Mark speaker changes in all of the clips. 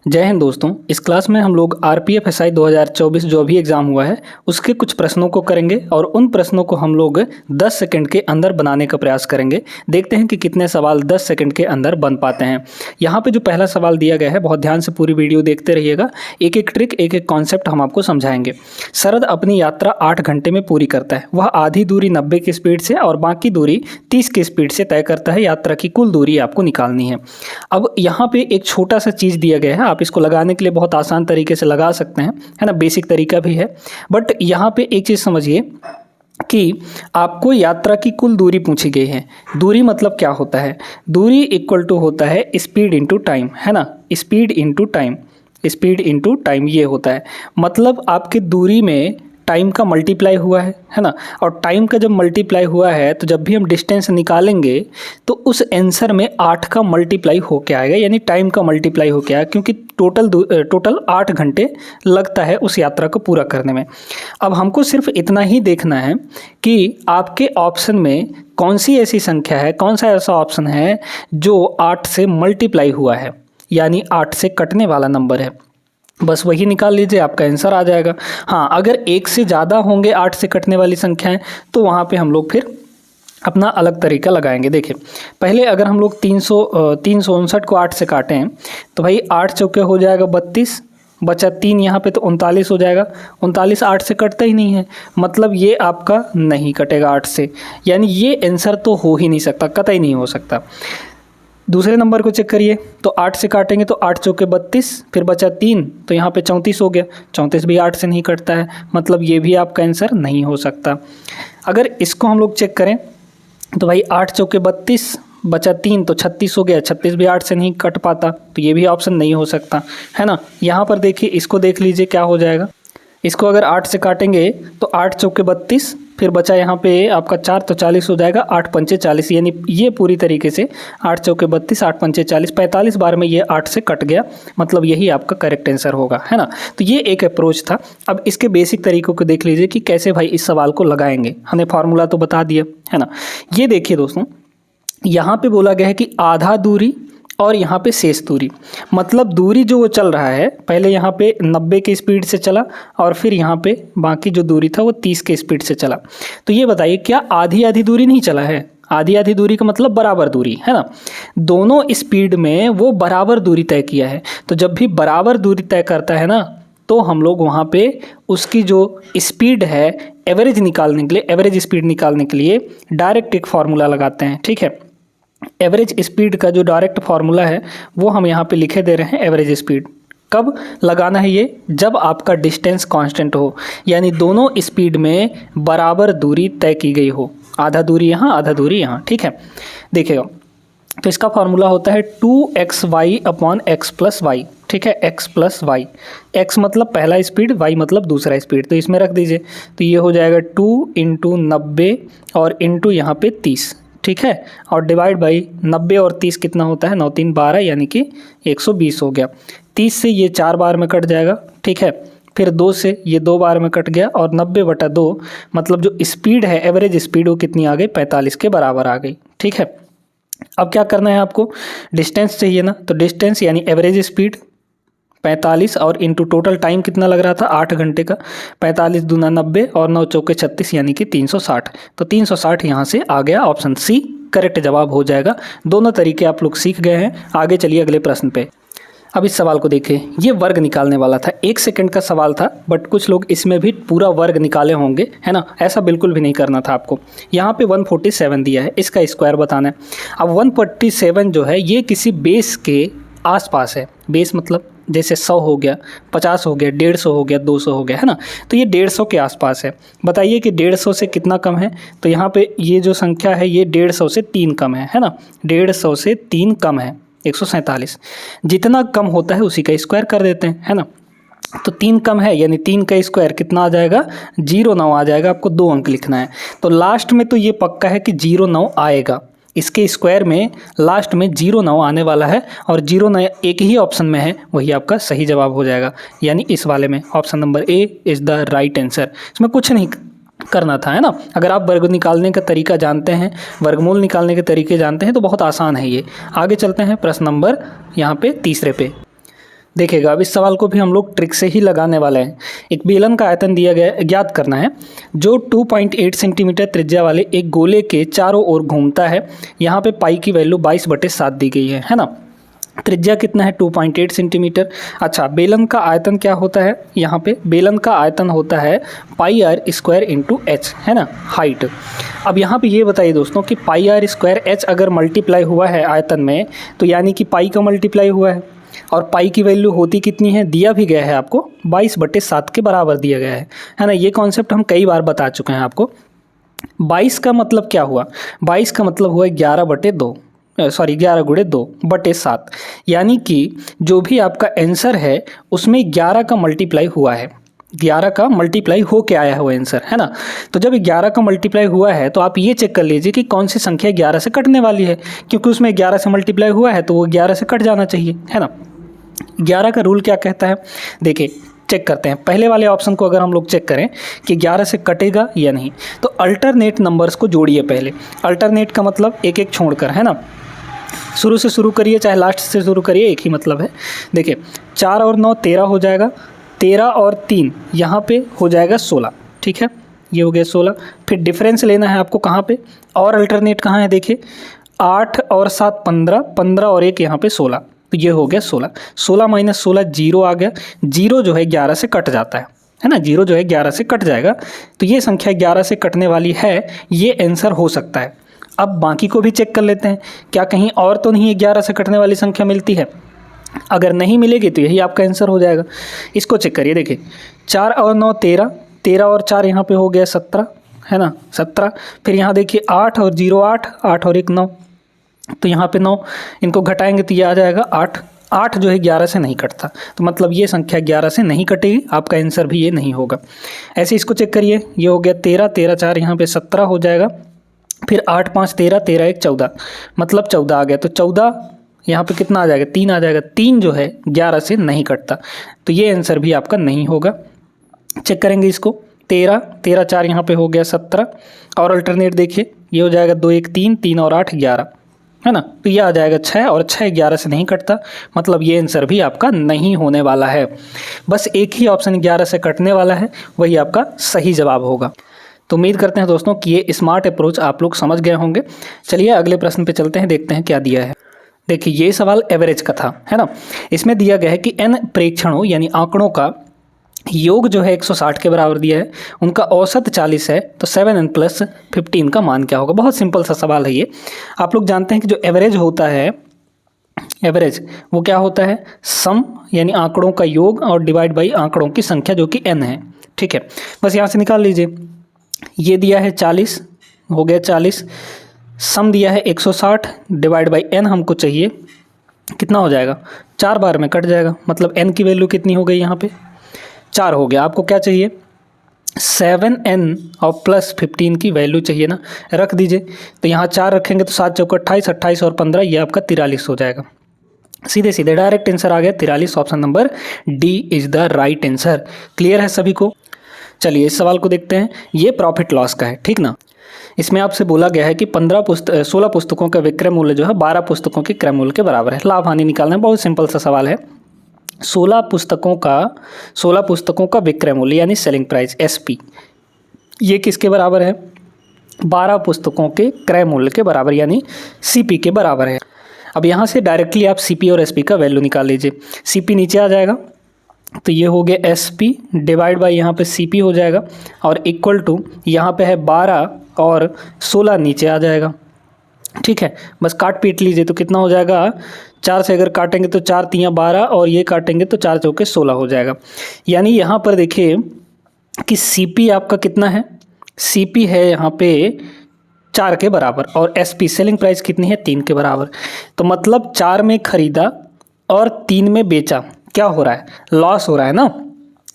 Speaker 1: जय हिंद दोस्तों। इस क्लास में हम लोग आरपीएफ एसआई 2024 जो अभी एग्ज़ाम हुआ है उसके कुछ प्रश्नों को करेंगे और उन प्रश्नों को हम लोग 10 सेकंड के अंदर बनाने का प्रयास करेंगे। देखते हैं कि कितने सवाल 10 सेकंड के अंदर बन पाते हैं। यहाँ पे जो पहला सवाल दिया गया है, बहुत ध्यान से पूरी वीडियो देखते रहिएगा। एक एक ट्रिक, एक एक कॉन्सेप्ट हम आपको समझाएंगे। शरद अपनी यात्रा 8 घंटे में पूरी करता है। वह आधी दूरी 90 की स्पीड से और बाकी दूरी 30 की स्पीड से तय करता है। यात्रा की कुल दूरी आपको निकालनी है। अब यहाँ पे एक छोटा सा चीज़ दिया गया है, आप इसको लगाने के लिए बहुत आसान तरीके से लगा सकते हैं, है ना। बेसिक तरीका भी है, बट यहाँ पे एक चीज़ समझिए कि आपको यात्रा की कुल दूरी पूछी गई है। दूरी मतलब क्या होता है? दूरी इक्वल टू होता है स्पीड इनटू टाइम, है ना। Speed into time, speed into time ये होता है। मतलब आपकी दूरी में टाइम का मल्टीप्लाई हुआ है ना। और टाइम का जब मल्टीप्लाई हुआ है तो जब भी हम डिस्टेंस निकालेंगे तो उस आंसर में 8 का मल्टीप्लाई होके आएगा, यानी टाइम का मल्टीप्लाई होके आएगा, क्योंकि टोटल 8 घंटे लगता है उस यात्रा को पूरा करने में। अब हमको सिर्फ इतना ही देखना है कि आपके ऑप्शन में कौन सी ऐसी संख्या है, कौन सा ऐसा ऑप्शन है जो 8 से मल्टीप्लाई हुआ है, यानी 8 से कटने वाला नंबर है। बस वही निकाल लीजिए, आपका आंसर आ जाएगा। हाँ, अगर एक से ज़्यादा होंगे 8 से कटने वाली संख्याएं तो वहाँ पे हम लोग फिर अपना अलग तरीका लगाएंगे। देखिए, पहले अगर हम लोग 359 को 8 से काटें तो भाई 8 चौके हो जाएगा 32, बचा 3 यहाँ पे तो 39 हो जाएगा। 39 8 से कटता ही नहीं है, मतलब ये आपका नहीं कटेगा 8 से, यानी ये आंसर तो हो ही नहीं सकता, कतई नहीं हो सकता। दूसरे नंबर को चेक करिए, तो 8 से काटेंगे तो 8 चौके 32, फिर बचा 3 तो यहाँ पे 34 हो गया। 34 भी 8 से नहीं कटता है, मतलब ये भी आपका आंसर नहीं हो सकता। अगर इसको हम लोग चेक करें तो भाई 8 चौके 32, बचा 3 तो 36 हो गया। 36 भी 8 से नहीं कट पाता, तो ये भी ऑप्शन नहीं हो सकता, है ना। यहाँ पर देखिए, इसको देख लीजिए क्या हो जाएगा। इसको अगर 8 से काटेंगे तो 8 चौके 32, फिर बचा यहाँ पे आपका 4 तो 40 हो जाएगा। 8 पंचे 40, यानी ये पूरी तरीके से 8 चौके 32, 8 पंचे 40, 45 बार में ये 8 से कट गया, मतलब यही आपका करेक्ट आंसर होगा, है ना। तो ये एक अप्रोच था। अब इसके बेसिक तरीकों को देख लीजिए कि कैसे भाई इस सवाल को लगाएंगे। हमने फार्मूला तो बता दिया, है ना। ये देखिए दोस्तों, यहाँ पे बोला गया है कि आधा दूरी और यहाँ पे शेष दूरी, मतलब दूरी जो वो चल रहा है, पहले यहाँ पे 90 की स्पीड से चला और फिर यहाँ पे बाकी जो दूरी था वो 30 के स्पीड से चला। तो ये बताइए, क्या आधी आधी दूरी नहीं चला है? आधी आधी दूरी का मतलब बराबर दूरी, है ना। दोनों स्पीड में वो बराबर दूरी तय किया है। तो जब भी बराबर दूरी तय करता है ना, तो हम लोग वहाँ पे उसकी जो स्पीड है एवरेज निकालने के लिए, एवरेज स्पीड निकालने के लिए डायरेक्ट एक फार्मूला लगाते हैं, ठीक है। एवरेज स्पीड का जो डायरेक्ट फार्मूला है वो हम यहाँ पे लिखे दे रहे हैं। एवरेज स्पीड कब लगाना है? ये जब आपका डिस्टेंस कांस्टेंट हो, यानी दोनों स्पीड में बराबर दूरी तय की गई हो। आधा दूरी यहाँ, आधा दूरी यहाँ, ठीक है। देखिएगा, तो इसका फार्मूला होता है 2xy upon x plus Y, ठीक है। x प्लस वाई, x मतलब पहला स्पीड, y मतलब दूसरा स्पीड, तो इसमें रख दीजिए। तो ये हो जाएगा 2 इंटू 90 और इंटू यहाँ पे 30, ठीक है। और डिवाइड बाई 90 और 30 कितना होता है? 9 3 12, यानी कि 120 हो गया। 30 से ये 4 बार में कट जाएगा, ठीक है। फिर 2 से ये 2 बार में कट गया और 90/2, मतलब जो स्पीड है एवरेज स्पीड वो कितनी आ गई? 45 के बराबर आ गई, ठीक है। अब क्या करना है आपको? डिस्टेंस चाहिए ना, तो डिस्टेंस यानी एवरेज स्पीड 45 और इंटू टोटल टाइम कितना लग रहा था? 8 घंटे का। 45 दूना 90 और 9 चौके 36, यानी कि 360। तो 360 यहाँ से आ गया, ऑप्शन सी करेक्ट जवाब हो जाएगा। दोनों तरीके आप लोग सीख गए हैं। आगे चलिए अगले प्रश्न पे। अब इस सवाल को देखिए, ये वर्ग निकालने वाला था। 1 सेकंड का सवाल था, बट कुछ लोग इसमें भी पूरा वर्ग निकाले होंगे, है ना। ऐसा बिल्कुल भी नहीं करना था आपको। यहाँ पे 147 दिया है, इसका स्क्वायर बताना है। अब 147 जो है ये किसी बेस के आसपास है। बेस मतलब जैसे 100 हो गया, 50 हो गया, 150 हो गया, 200 हो गया, है ना। तो ये 150 के आसपास है। बताइए कि 150 से कितना कम है? तो यहाँ पे ये जो संख्या है ये 150 से 3 कम है ना। 150 से 3 कम है 147। जितना कम होता है उसी का स्क्वायर कर देते हैं, है ना। तो 3 कम है, यानी 3 का स्क्वायर कितना आ जाएगा? 09 आ जाएगा। आपको 2 अंक लिखना है, तो लास्ट में तो ये पक्का है कि 09 आएगा। इसके स्क्वायर में लास्ट में 09 आने वाला है और 09 एक ही ऑप्शन में है, वही आपका सही जवाब हो जाएगा। यानी इस वाले में option number A is the right answer. इसमें कुछ नहीं करना था, है ना। अगर आप वर्ग निकालने का तरीका जानते हैं, वर्गमूल निकालने के तरीके जानते हैं तो बहुत आसान है ये। आगे चलते हैं प्रश्न नंबर यहाँ पे तीसरे पे। देखिएगा अब इस सवाल को भी हम लोग ट्रिक से ही लगाने वाले हैं। एक बेलन का आयतन दिया गया है, ज्ञात करना है, जो 2.8 सेंटीमीटर त्रिज्या वाले एक गोले के चारों ओर घूमता है। यहाँ पे पाई की वैल्यू 22/7 दी गई है ना। त्रिज्या कितना है 2.8 सेंटीमीटर। अच्छा, बेलन का आयतन क्या होता है, यहाँ पे बेलन का आयतन होता है पाई आर स्क्वायर इंटू एच, है ना, हाइट। अब यहाँ पे ये बताइए दोस्तों कि पाई आर स्क्वायर एच अगर मल्टीप्लाई हुआ है आयतन में, तो यानी कि पाई का मल्टीप्लाई हुआ है, और पाई की वैल्यू होती कितनी है, दिया भी गया है आपको 22/7 के बराबर दिया गया है ना। ये कॉन्सेप्ट हम कई बार बता चुके हैं आपको। 22 का मतलब क्या हुआ, 22 का मतलब हुआ 11/2, सॉरी 11×2/7, यानी कि जो भी आपका आंसर है उसमें 11 का मल्टीप्लाई हुआ है, 11 का मल्टीप्लाई हो के आया है वो आंसर, है ना। तो जब 11 का मल्टीप्लाई हुआ है तो आप ये चेक कर लीजिए कि कौन सी संख्या 11 से कटने वाली है, क्योंकि उसमें 11 से मल्टीप्लाई हुआ है तो वो 11 से कट जाना चाहिए, है ना। 11 का रूल क्या कहता है, देखिए चेक करते हैं। पहले वाले ऑप्शन को अगर हम लोग चेक करें कि 11 से कटेगा या नहीं, तो अल्टरनेट नंबर्स को जोड़िए पहले। अल्टरनेट का मतलब एक एक छोड़कर, है ना। शुरू से शुरू करिए चाहे लास्ट से शुरू करिए, एक ही मतलब है। देखिए 4 और 9 13 हो जाएगा, 13 और 3 यहाँ पे हो जाएगा 16, ठीक है, ये हो गया 16। फिर डिफरेंस लेना है आपको कहाँ पे, और अल्टरनेट कहाँ है, देखिए 8 और 7 15, 15 और 1 यहाँ पे 16, तो ये हो गया 16। 16 माइनस 16 जीरो आ गया, जीरो जो है 11 से कट जाता है ना, जीरो जो है 11 से कट जाएगा, तो ये संख्या 11 से कटने वाली है, ये आंसर हो सकता है। अब बाकी को भी चेक कर लेते हैं, क्या कहीं और तो नहीं 11 से कटने वाली संख्या मिलती है। अगर नहीं मिलेगी तो यही आपका आंसर हो जाएगा। इसको चेक करिए, देखिए 4 और 9 13, 13 और 4 यहाँ पे हो गया 17, है ना, 17। फिर यहाँ देखिए 8 और 0 8, 8 और 1 9, तो यहाँ पे 9, इनको घटाएंगे तो ये आ जाएगा 8। 8 जो है 11 से नहीं कटता, तो मतलब ये संख्या 11 से नहीं कटेगी, आपका आंसर भी ये नहीं होगा। ऐसे इसको चेक करिए, ये हो गया 13, 13 4 यहाँ पे 17 हो जाएगा। फिर 8 5 13, 13 1 14, मतलब 14 आ गया, तो 14 यहाँ पे कितना आ जाएगा, 3 आ जाएगा। 3 जो है 11 से नहीं कटता, तो ये आंसर भी आपका नहीं होगा। चेक करेंगे इसको, 13 13 4 यहाँ पे हो गया 17, और अल्टरनेट देखिए ये हो जाएगा 2 1 3, 3 और 8 11, है ना, तो ये आ जाएगा 6, और 6 11 से नहीं कटता, मतलब ये आंसर भी आपका नहीं होने वाला है। बस एक ही ऑप्शन 11 से कटने वाला है, वही आपका सही जवाब होगा। तो उम्मीद करते हैं दोस्तों कि ये स्मार्ट अप्रोच आप लोग समझ गए होंगे। चलिए अगले प्रश्न पे चलते हैं, देखते हैं क्या दिया है। देखिए ये सवाल एवरेज का था, है ना। इसमें दिया गया है कि n प्रेक्षणों यानी आंकड़ों का योग जो है 160 के बराबर दिया है, उनका औसत 40 है, तो 7n + 15 का मान क्या होगा। बहुत सिंपल सा सवाल है ये। आप लोग जानते हैं कि जो एवरेज होता है, एवरेज वो क्या होता है, सम यानी आंकड़ों का योग और डिवाइड बाई आंकड़ों की संख्या जो कि n है, ठीक है। बस यहाँ से निकाल लीजिए, ये दिया है 40, हो गया 40, सम दिया है 160, डिवाइड बाई n हमको चाहिए, कितना हो जाएगा, 4 बार में कट जाएगा, मतलब n की वैल्यू कितनी हो गई, यहाँ पे 4 हो गया। आपको क्या चाहिए, 7n और +15 की वैल्यू चाहिए ना, रख दीजिए। तो यहाँ 4 रखेंगे तो 7 चौका 28, 28 और 15 ये आपका 43 हो जाएगा। सीधे सीधे डायरेक्ट आंसर आ गया 43, option number D is the right answer. Clear है सभी को। चलिए इस सवाल को देखते हैं, ये प्रॉफिट लॉस का है, ठीक ना। इसमें आपसे बोला गया है कि 16 पुस्तकों का विक्रय मूल्य जो है 12 पुस्तकों के क्रय मूल्य के बराबर है। लाभ हानि निकालना है, बहुत सिंपल सा सवाल है। 16 पुस्तकों का विक्रय मूल्य यानी सेलिंग प्राइस SP, ये किसके बराबर है, 12 पुस्तकों के क्रय मूल्य के बराबर यानी CP के बराबर है। अब यहाँ से डायरेक्टली आप CP और SP का वैल्यू निकाल लीजिए। CP नीचे आ जाएगा, तो ये हो गया SP डिवाइड बाई यहाँ पे CP हो जाएगा, और इक्वल टू यहाँ पे है 12 और 16 नीचे आ जाएगा, ठीक है। बस काट पीट लीजिए तो कितना हो जाएगा, 4 से अगर काटेंगे तो 4 3 12, और ये काटेंगे तो 4 चौके 16 हो जाएगा। यानी यहाँ पर देखिए कि CP आपका कितना है, CP है यहाँ पे 4 के बराबर, और SP सेलिंग प्राइस कितनी है, 3 के बराबर। तो मतलब 4 में खरीदा और 3 में बेचा, क्या हो रहा है, लॉस हो रहा है ना,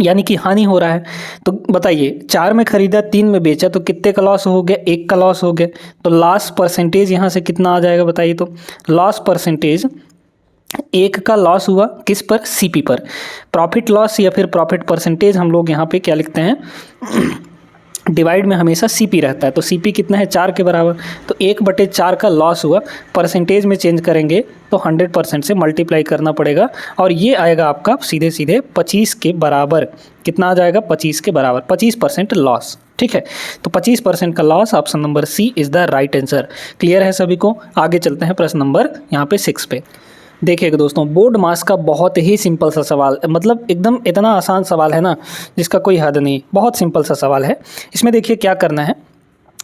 Speaker 1: यानी कि हानि हो रहा है। तो बताइए 4 में खरीदा 3 में बेचा तो कितने का लॉस हो गया, 1 का लॉस हो गया। तो लॉस परसेंटेज यहाँ से कितना आ जाएगा बताइए, तो लॉस परसेंटेज 1 का लॉस हुआ किस पर, CP पर। प्रॉफिट लॉस या फिर प्रॉफिट परसेंटेज हम लोग यहाँ पे क्या लिखते हैं, डिवाइड में हमेशा CP रहता है, तो CP कितना है 4 के बराबर, तो 1/4 का लॉस हुआ। परसेंटेज में चेंज करेंगे तो 100% से मल्टीप्लाई करना पड़ेगा और ये आएगा आपका सीधे सीधे 25 के बराबर। कितना आ जाएगा 25 के बराबर, 25% लॉस। ठीक है, तो 25% का loss, option number C is the right answer. Clear है सभी को? आगे चलते हैं प्रश्न नंबर यहाँ पे 6 पे। देखिएगा दोस्तों, बोर्ड मास का बहुत ही सिंपल सा सवाल, मतलब एकदम इतना आसान सवाल है ना जिसका कोई हद नहीं, बहुत सिंपल सा सवाल है। इसमें देखिए क्या करना है,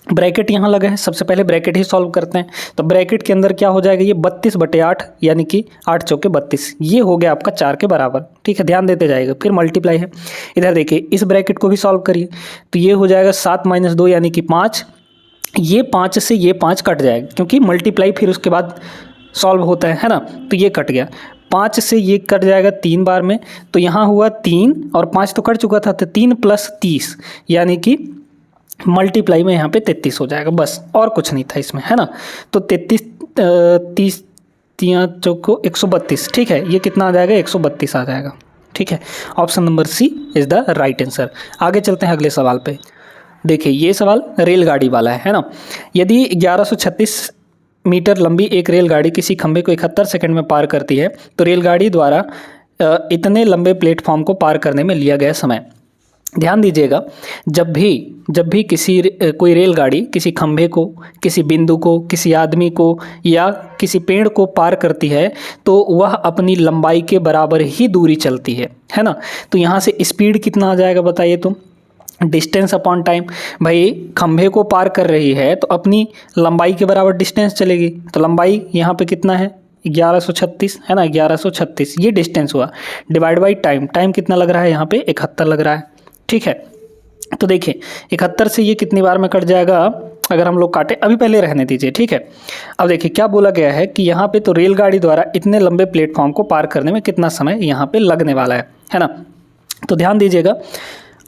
Speaker 1: ब्रैकेट यहाँ लगा है, सबसे पहले ब्रैकेट ही सॉल्व करते हैं। तो ब्रैकेट के अंदर क्या हो जाएगा, ये 32/8 यानी कि 8 चौके 32, ये हो गया आपका 4 के बराबर। ठीक है, ध्यान देते जाएगा। फिर मल्टीप्लाई है, इधर देखिए इस ब्रैकेट को भी सॉल्व करिए, तो ये हो जाएगा 7 - 2 यानी कि 5। ये 5 से ये 5 कट जाएगा क्योंकि मल्टीप्लाई फिर उसके बाद सॉल्व होता है ना, तो ये कट गया। 5 से ये कट जाएगा 3 बार में, तो यहाँ हुआ 3 और 5 तो कट चुका था, तो 3 + 30 यानी कि मल्टीप्लाई में यहाँ पे 33 हो जाएगा, बस और कुछ नहीं था इसमें, है ना। तो 33 30 3 चौको 132। ठीक है, ये कितना आ जाएगा 132 आ जाएगा। ठीक है, option number C is the right answer. आगे चलते हैं अगले सवाल पे। देखिए ये सवाल रेलगाड़ी वाला है ना। यदि 1136 मीटर लंबी एक रेलगाड़ी किसी खंभे को 71 सेकंड में पार करती है, तो रेलगाड़ी द्वारा इतने लंबे प्लेटफॉर्म को पार करने में लिया गया समय। ध्यान दीजिएगा, जब भी कोई रेलगाड़ी किसी खंभे को, किसी बिंदु को, किसी आदमी को या किसी पेड़ को पार करती है तो वह अपनी लंबाई के बराबर ही दूरी चलती है ना। तो यहाँ से स्पीड कितना आ जाएगा बताइए तुम, डिस्टेंस अपॉन टाइम। भाई खंभे को पार कर रही है तो अपनी लंबाई के बराबर डिस्टेंस चलेगी, तो लंबाई यहाँ पे कितना है 1136 है ना, 1136 ये डिस्टेंस हुआ, डिवाइड बाई टाइम। टाइम कितना लग रहा है यहाँ पे 71 लग रहा है। ठीक है, तो देखिए 71 से ये कितनी बार में कट जाएगा अगर हम लोग काटे, अभी पहले रहने दीजिए। ठीक है, अब देखिए क्या बोला गया है कि यहाँ पे तो रेलगाड़ी द्वारा इतने लंबे प्लेटफॉर्म को पार करने में कितना समय यहाँ पे लगने वाला है ना। तो ध्यान दीजिएगा,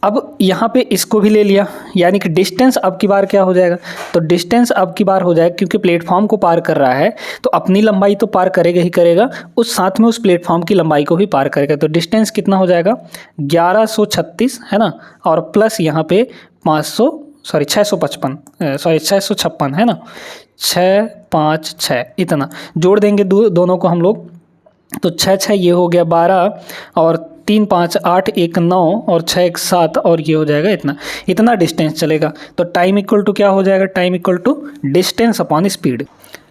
Speaker 1: अब यहाँ पे इसको भी ले लिया, यानी कि डिस्टेंस अब की बार क्या हो जाएगा, तो डिस्टेंस अब की बार हो जाएगा क्योंकि प्लेटफॉर्म को पार कर रहा है तो अपनी लंबाई तो पार करेगा ही करेगा, उस साथ में उस प्लेटफॉर्म की लंबाई को भी पार करेगा। तो डिस्टेंस कितना हो जाएगा 1136 है ना, और प्लस यहाँ पे 656 है ना, 656 इतना जोड़ देंगे दोनों को हम लोग, तो 6 ये हो गया 12 और 3 5 8 1 9 और 6 1 7 और ये हो जाएगा इतना डिस्टेंस चलेगा। तो टाइम इक्वल टू क्या हो जाएगा, time equal to distance upon speed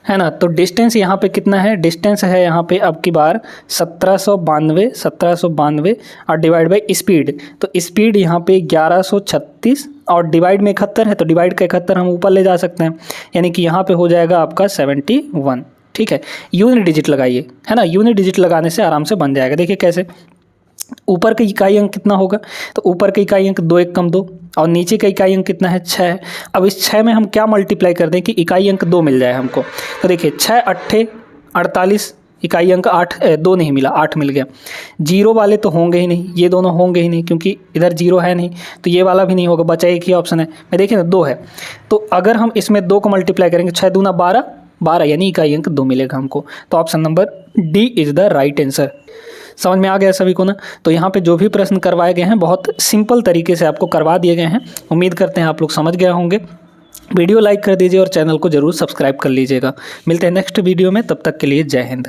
Speaker 1: है ना। तो डिस्टेंस यहाँ पे कितना है, डिस्टेंस है यहाँ पे अब की बार 1792 और डिवाइड बाई स्पीड, तो स्पीड यहाँ पे 1136 और डिवाइड में 71 है, तो डिवाइड का 71 हम ऊपर ले जा सकते हैं, यानी कि यहाँ पे हो जाएगा आपका 71। ठीक है, यूनिट डिजिट लगाइए है ना, यूनिट डिजिट लगाने से आराम से बन जाएगा। देखिए कैसे, ऊपर का इकाई अंक कितना होगा, तो ऊपर का इकाई अंक 2 1 2 और नीचे का इकाई अंक कितना है 6। अब इस 6 में हम क्या मल्टीप्लाई कर दें कि इकाई अंक 2 मिल जाए हमको, तो देखिए 6 8 48, इकाई अंक 2 नहीं मिला, 8 मिल गया। जीरो वाले तो होंगे ही नहीं, ये दोनों होंगे ही नहीं क्योंकि इधर जीरो है नहीं, तो ये वाला भी नहीं होगा, बचा एक ही ऑप्शन है। मैं देखिए ना 2 है, तो अगर हम इसमें 2 को मल्टीप्लाई करेंगे 6 दूना 12 यानी इकाई अंक 2 मिलेगा हमको। तो option number D is the right answer. समझ में आ गया सभी को ना। तो यहाँ पे जो भी प्रश्न करवाए गए हैं बहुत सिंपल तरीके से आपको करवा दिए गए हैं। उम्मीद करते हैं आप लोग समझ गए होंगे। वीडियो लाइक कर दीजिए और चैनल को ज़रूर सब्सक्राइब कर लीजिएगा। मिलते हैं नेक्स्ट वीडियो में, तब तक के लिए जय हिंद।